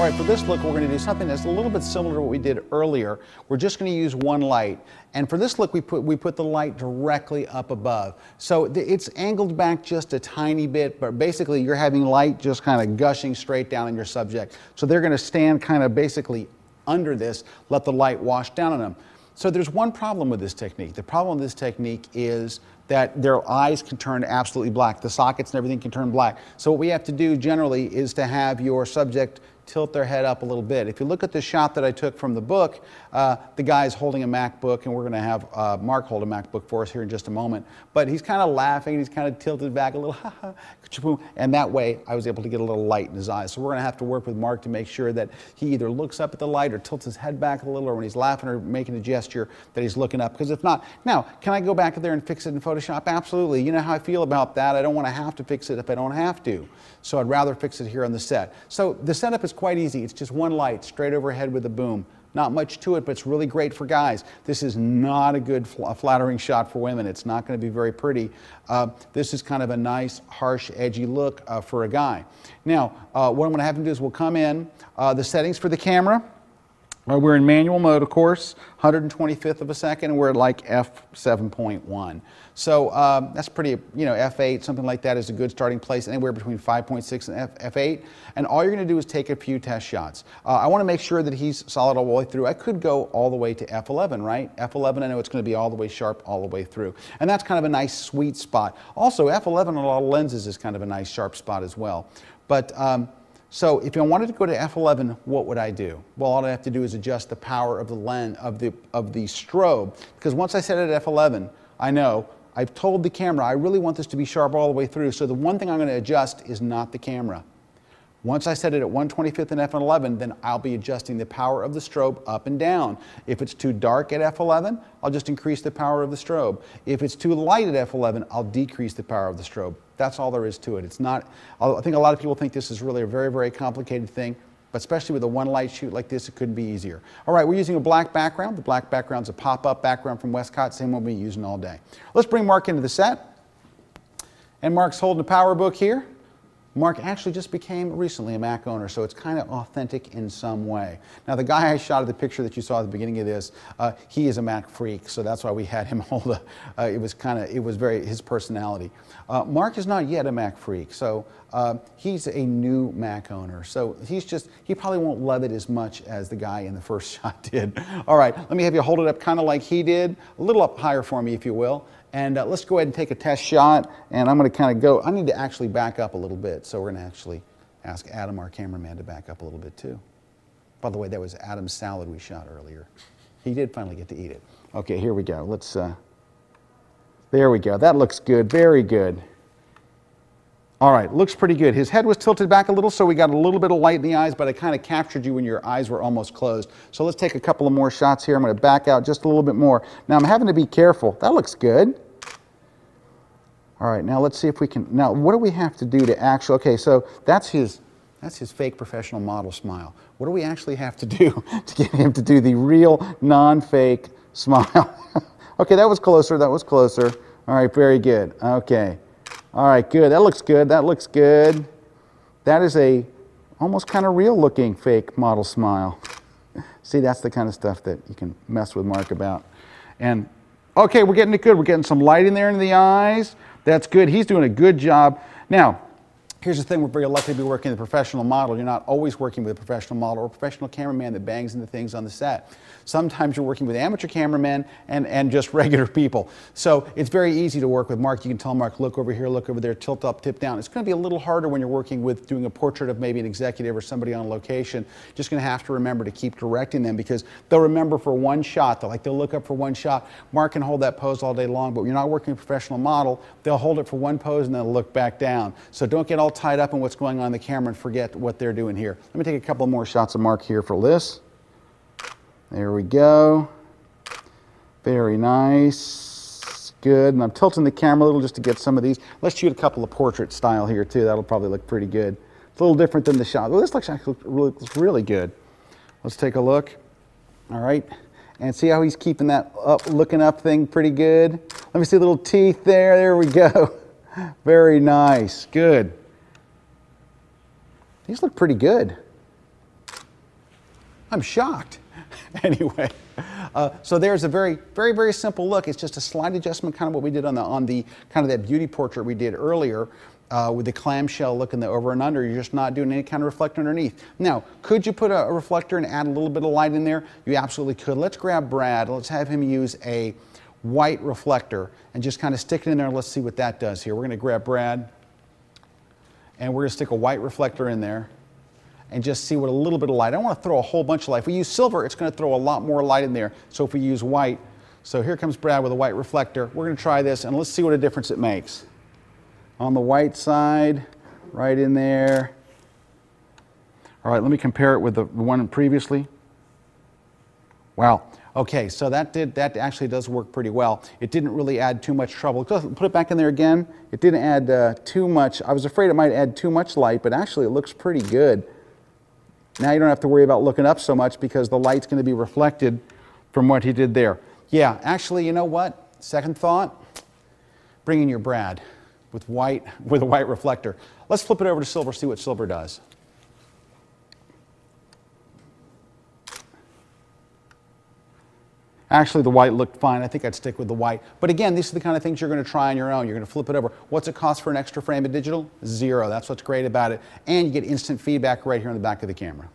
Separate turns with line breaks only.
All right, for this look, we're going to do something that's a little bit similar to what we did earlier. We're just going to use one light. And for this look, we put the light directly up above. So it's angled back just a tiny bit, but basically you're having light just kind of gushing straight down on your subject. So they're going to stand kind of basically under this, let the light wash down on them. So there's one problem with this technique. The problem with this technique is that their eyes can turn absolutely black. The sockets and everything can turn black. So what we have to do generally is to have your subject tilt their head up a little bit. If you look at the shot that I took from the book, the guy's holding a MacBook, and we're going to have Mark hold a MacBook for us here in just a moment. But he's kind of laughing, he's kind of tilted back a little, ha ha, and that way I was able to get a little light in his eyes. So we're going to have to work with Mark to make sure that he either looks up at the light or tilts his head back a little, or when he's laughing or making a gesture that he's looking up. Because if not, now, can I go back there and fix it in Photoshop? Absolutely. You know how I feel about that. I don't want to have to fix it if I don't have to. So I'd rather fix it here on the set. So the setup is quite easy. It's just one light straight overhead with a boom. Not much to it, but it's really great for guys. This is not a good flattering shot for women. It's not going to be very pretty. This is kind of a nice, harsh, edgy look for a guy. Now, what I'm going to have him do is we'll come in. The settings for the camera, we're in manual mode, of course, 125th of a second, and we're at like f7.1. So that's pretty, you know, f8, something like that is a good starting place, anywhere between 5.6 and f8. And all you're going to do is take a few test shots. I want to make sure that he's solid all the way through. I could go all the way to f11, right? f11, I know it's going to be all the way sharp all the way through. And that's kind of a nice sweet spot. Also, f11 on a lot of lenses is kind of a nice sharp spot as well. But so if I wanted to go to f11, what would I do? Well, all I have to do is adjust the power of the lens of the strobe, because once I set it at f11, I know I've told the camera I really want this to be sharp all the way through. So the one thing I'm going to adjust is not the camera. Once I set it at 1/25th and f11, then I'll be adjusting the power of the strobe up and down. If it's too dark at f11, I'll just increase the power of the strobe. If it's too light at f11, I'll decrease the power of the strobe. That's all there is to it. It's not, I think a lot of people think this is really a very, very complicated thing, but especially with a one light shoot like this, it couldn't be easier. All right, we're using a black background. The black background's a pop-up background from Westcott, same one we'll be using all day. Let's bring Mark into the set. And Mark's holding a power book here. Mark actually just became recently a Mac owner, so it's kind of authentic in some way. Now, the guy I shot at the picture that you saw at the beginning of this, he is a Mac freak, so that's why we had him hold it was very his personality. Mark is not yet a Mac freak, so he's a new Mac owner, so he probably won't love it as much as the guy in the first shot did. All right, let me have you hold it up kind of like he did, a little up higher for me, if you will. And let's go ahead and take a test shot, and I'm going to kind of go, I need to actually back up a little bit, so we're going to actually ask Adam, our cameraman, to back up a little bit too. By the way, that was Adam's salad we shot earlier. He did finally get to eat it. Okay, here we go. Let's, there we go. That looks good, very good. All right, looks pretty good. His head was tilted back a little, so we got a little bit of light in the eyes, but I kind of captured you when your eyes were almost closed. So let's take a couple of more shots here. I'm going to back out just a little bit more. Now, I'm having to be careful. That looks good. All right, now let's see if we can, now what do we have to do to actually, okay, so that's his fake professional model smile. What do we actually have to do to get him to do the real non-fake smile? Okay, that was closer, that was closer. All right, very good, okay. All right, good. That looks good. That looks good. That is a almost kind of real looking fake model smile. See, that's the kind of stuff that you can mess with Mark about. And okay, we're getting it good. We're getting some light in there in the eyes. That's good. He's doing a good job. Now, here's the thing, we're very lucky to be working with a professional model. You're not always working with a professional model or a professional cameraman that bangs into things on the set. Sometimes you're working with amateur cameramen and just regular people. So it's very easy to work with Mark. You can tell Mark, look over here, look over there, tilt up, tip down. It's going to be a little harder when you're working with doing a portrait of maybe an executive or somebody on location. Just going to have to remember to keep directing them, because they'll remember for one shot. They'll look up for one shot. Mark can hold that pose all day long, but when you're not working with a professional model, they'll hold it for one pose and then they'll look back down. So don't get all tied up in what's going on in the camera and forget what they're doing here. Let me take a couple more shots of Mark here for this. There we go. Very nice. Good. And I'm tilting the camera a little just to get some of these. Let's shoot a couple of portrait style here too. That'll probably look pretty good. It's a little different than the shot. Well, this looks actually looks really good. Let's take a look. All right. And see how he's keeping that up, looking up thing pretty good. Let me see the little teeth there. There we go. Very nice. Good. These look pretty good. I'm shocked. Anyway, so there's a very, very, very simple look. It's just a slight adjustment, kind of what we did on the kind of that beauty portrait we did earlier with the clamshell look in the over and under. You're just not doing any kind of reflector underneath. Now, could you put a reflector and add a little bit of light in there? You absolutely could. Let's grab Brad. Let's have him use a white reflector and just kind of stick it in there. Let's see what that does here. We're going to grab Brad and we're going to stick a white reflector in there and just see what a little bit of light. I don't want to throw a whole bunch of light. If we use silver, it's going to throw a lot more light in there. So if we use white, so here comes Brad with a white reflector. We're going to try this and let's see what a difference it makes. On the white side, right in there. All right, let me compare it with the one previously. Wow. Okay, so that actually does work pretty well. It didn't really add too much trouble. Put it back in there again. It didn't add too much. I was afraid it might add too much light, but actually it looks pretty good. Now you don't have to worry about looking up so much because the light's going to be reflected from what he did there. Yeah, actually, you know what? Second thought, bring in your Brad with a white reflector. Let's flip it over to silver, see what silver does. Actually, the white looked fine. I think I'd stick with the white. But again, these are the kind of things you're going to try on your own. You're going to flip it over. What's it cost for an extra frame of digital? $0. That's what's great about it. And you get instant feedback right here on the back of the camera.